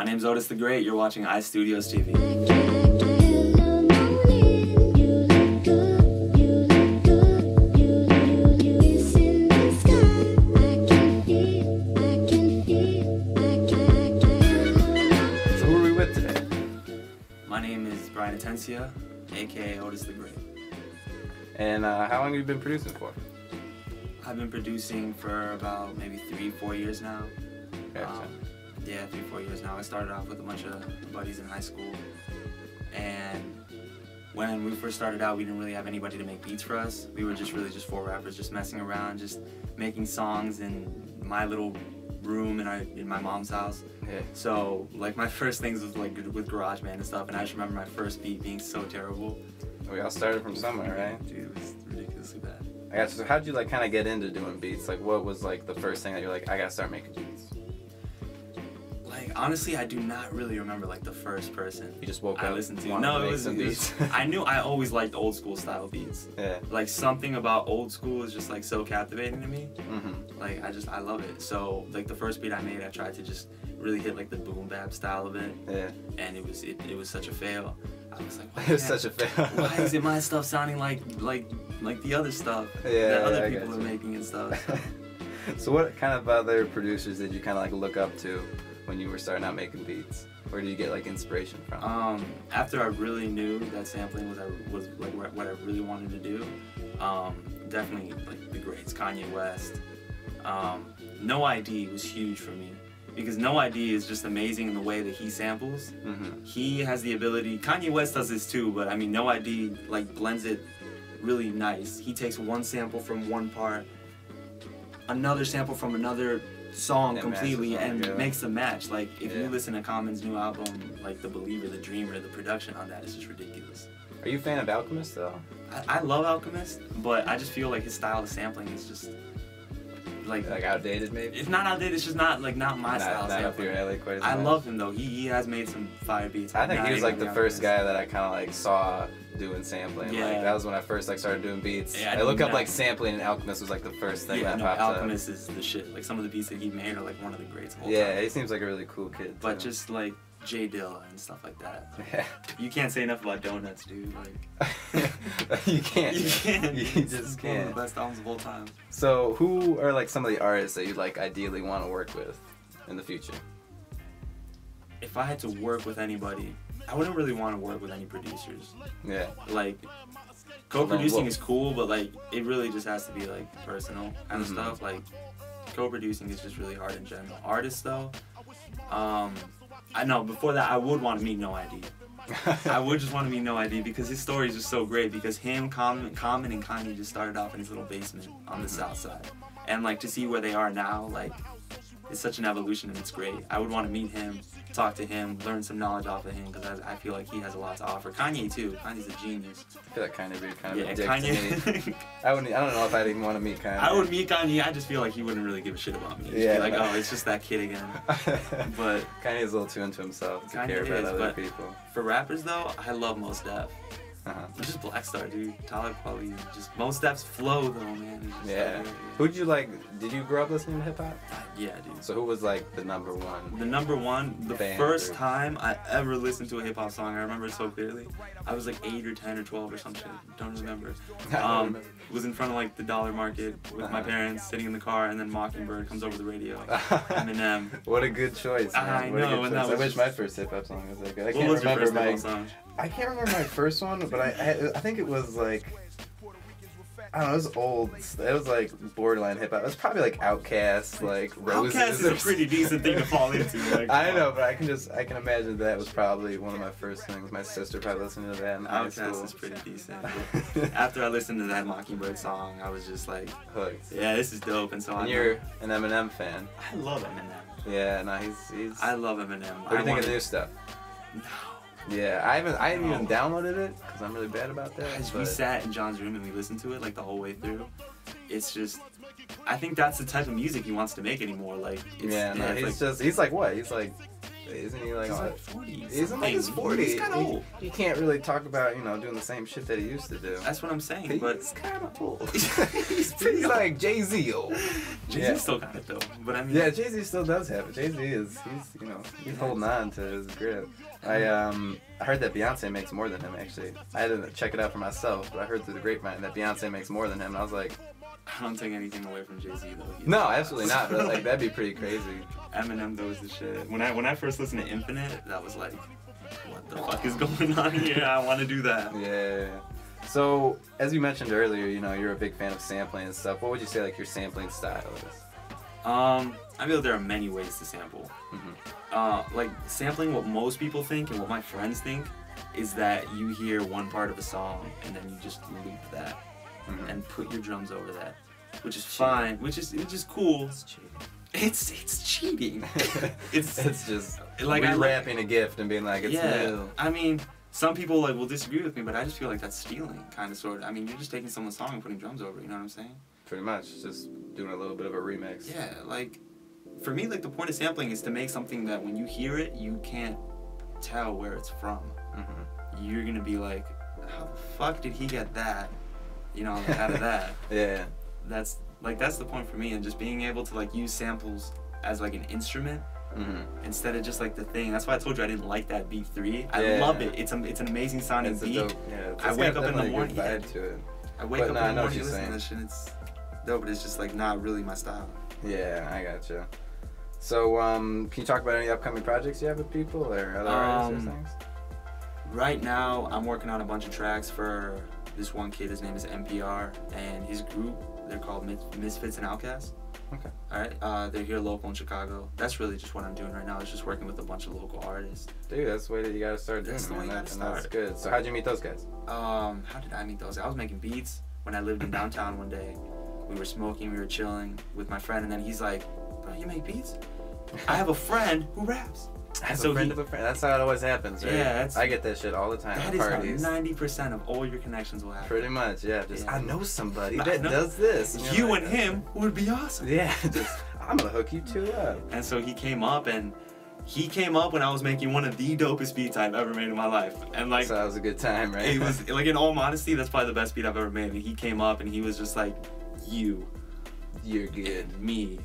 My name's Otis the Great. You're watching iStudios TV. So who are we with today? My name is Brian Atencia, aka Otis the Great. And how long have you been producing for? I've been producing for about maybe 3-4 years now. Gotcha. Yeah, 3-4 years now. I started off with a bunch of buddies in high school, and when we first started out, we didn't really have anybody to make beats for us. We were just really just 4 rappers, just messing around, just making songs in my little room in my mom's house. Yeah. So like my first things was like with GarageBand and stuff, and I just remember my first beat being so terrible. We all started from somewhere, right? Dude, it was ridiculously bad. I guess. So how'd you like kind of get into doing beats? Like, what was like the first thing that you're like, I gotta start making beats? Like honestly, I do not really remember like the first person You just woke up. I listened to. wanted No, to it make was, some beats. I knew I always liked old school style beats. Yeah. Like something about old school is just like so captivating to me. Mhm. Like I love it. So like the first beat I made, I tried to just really hit like the boom bap style of it, Yeah. and it was such a fail. I was like, why It was can't- such a fail. why is it my stuff sounding like the other stuff Yeah, that I other people are gotcha. making and stuff? So what kind of other producers did you kind of like look up to when you were starting out making beats? Where did you get like inspiration from? After I really knew that sampling was like what I really wanted to do, definitely like the greats, Kanye West. No ID was huge for me because No ID is just amazing in the way that he samples. Mhm. He has the ability. Kanye West does this too, but I mean No ID like blends it really nice. He takes one sample from one part, another sample from another song And completely, matches them and together. makes them match. Like if Yeah. you listen to Common's new album, like The Believer, The Dreamer, the production on that is just ridiculous. Are you a fan of Alchemist though? I love Alchemist, but I just feel like his style of sampling is just like Outdated maybe? it's not outdated. It's just not my style of Not up sampling. your alley quite as I much. love him though. He has made some fire beats. I think Not he was like the anyone first Alchemist. guy that I kind of like saw doing sampling. Yeah. Like that was when I first like started doing beats. Yeah, I I look did up like not- sampling, and Alchemist was like the first thing Yeah, that no, popped Alchemist is the shit. Like some of the beats that he made are like one of the greats of up. all Yeah, time. he seems like a really cool kid. But too. just like J Dilla and stuff like that. Yeah. You can't say enough about Donuts, dude. Like you can't. you can't. You It's just just one of can't. the best albums of all time. So, who are like some of the artists that you'd like ideally want to work with in the future? If I had to work with anybody, I wouldn't really want to work with any producers. Yeah. Like co-producing Well- is cool, but like it really just has to be like personal kind of Mhm. stuff. Like co-producing is just really hard in general. Artists though, I know before that I would want to meet No ID. I would just want to meet No ID because his story is just so great. Because him, Common, and Kanye just started off in his little basement on the south side, and like to see where they are now, like it's such an evolution and it's great. I would want to meet him, talk to him, learn some knowledge off of him because I feel like he has a lot to offer. Kanye too. Kanye's a genius. I feel like Kanye would be kind of Yeah, a dick to me. Kanye. I don't know if I'd even want to meet Kanye. I would meet Kanye. I just feel like he wouldn't really give a shit about me. He'd Yeah, be like, no. oh, it's just that kid again. But Kanye's a little too into himself to Kanye care about is, other but- people. for rappers though, I love Mos Def. Uh-huh. Just Black Star, dude. Talib Kweli. Just Mos Def's flow though, man. It's just Yeah. so good, Who'd you like? Did you grow up listening to hip hop? yeah, dude. So who was like the number one? The number one, the Band first or- time I ever listened to a hip hop song, I remember it so clearly. I was like 8 or 10 or 12 or something. Don't remember. I don't remember. Was in front of like the dollar market with my Uh-huh. parents, sitting in the car, and then Mockingbird comes over the radio. Eminem. What a good choice, man. I What a know, good and that choice. I was wish just- my first hip hop song was that good. I What can't was your remember first my. hip hop song? I can't remember my first one, but I think it was like. I don't know, it was old. It was like borderline hip hop. It was probably like Outkast, like Roses. Outkast is a pretty decent thing to fall into. Like, I know, but I can imagine that was probably one of my first things. My sister probably listened to that in high Outkast school. is pretty decent. After I listened to that Mockingbird song, I was just like, Hooked. yeah, this is dope. And so And you're an Eminem fan. I love Eminem. Yeah, no, he's. I love Eminem. What do you think of the new stuff? No. Yeah, I haven't even No. downloaded it because I'm really bad about that. As we but- sat in John's room and we listened to it like the whole way through, it's just, I think that's the type of music he wants to make anymore. Like, it's, Yeah, no, it's he's like, just, he's like what? He's like Isn't he like? He's like 40. He's in like his 40s. He's kind of old. He can't really talk about doing the same shit that he used to do. That's what I'm saying. He's But kind of old. he's pretty He's old. like Jay-Z old. Jay-Z still got it though. But I mean, Yeah, Jay-Z still does have it. Jay-Z he's holding on to his grip. I heard that Beyonce makes more than him actually. I had to check it out for myself, but I heard through the grapevine that Beyonce makes more than him, and I was like, I don't take anything away from Jay-Z though. no, absolutely not. But like that'd be pretty crazy. Eminem though is the shit. When I first listened to Infinite, that was like, what the fuck is going on here? I want to do that. Yeah. So as you mentioned earlier, you're a big fan of sampling and stuff. What would you say like your sampling style is? I feel there are many ways to sample. Like sampling, what most people think and what my friends think is that you hear one part of a song and then you just loop that and put your drums over that, which is fine, which is cool. It's cheating. It's cheating. It's just like rewrapping a gift and being like, it's new. I mean, some people will disagree with me, but I just feel like that's stealing, kind of, sort of. I mean, you're just taking someone's song and putting drums over it. You know what I'm saying? Pretty much, just doing a little bit of a remix. Yeah, like for me, like the point of sampling is to make something that when you hear it, you can't tell where it's from. You're gonna be like, how the fuck did he get that? Out of that. Yeah. That's the point for me, and just being able to like use samples as like an instrument instead of just like the thing. That's why I told you I didn't like that beat 3. I love it. It's an amazing sounding beat. I wake up in the morning. I wake up in the morning listening to this shit. It's dope, but it's just like not really my style. Yeah, I gotcha. So, can you talk about any upcoming projects you have with people or other artists or things? Right now, I'm working on a bunch of tracks for this one kid. His name is NPR, and his group, they're called Misfits and Outcasts. Okay. Alright, they're here local in Chicago. That's really just what I'm doing right now, is just working with a bunch of local artists. Dude, that's the way that you gotta start doing it, man. That's good. So how'd you meet those guys? How did I meet those guys? I was making beats when I lived in downtown one day. We were smoking, we were chilling with my friend, and then he's like, bro, you make beats? I have a friend who raps. That's a friend of a friend. That's how it always happens, right? Yeah, I get that shit all the time at parties. That is how 90% of all your connections will happen. Pretty much, yeah. Just, Yeah. I know somebody that does this. And You like, and him would be awesome. Yeah, just, I'm gonna hook you two up. And so he came up when I was making one of the dopest beats I've ever made in my life. And like, so that was a good time, right? it was, like, in all honesty, that's probably the best beat I've ever made. And he came up and he was just like, you're good. and me.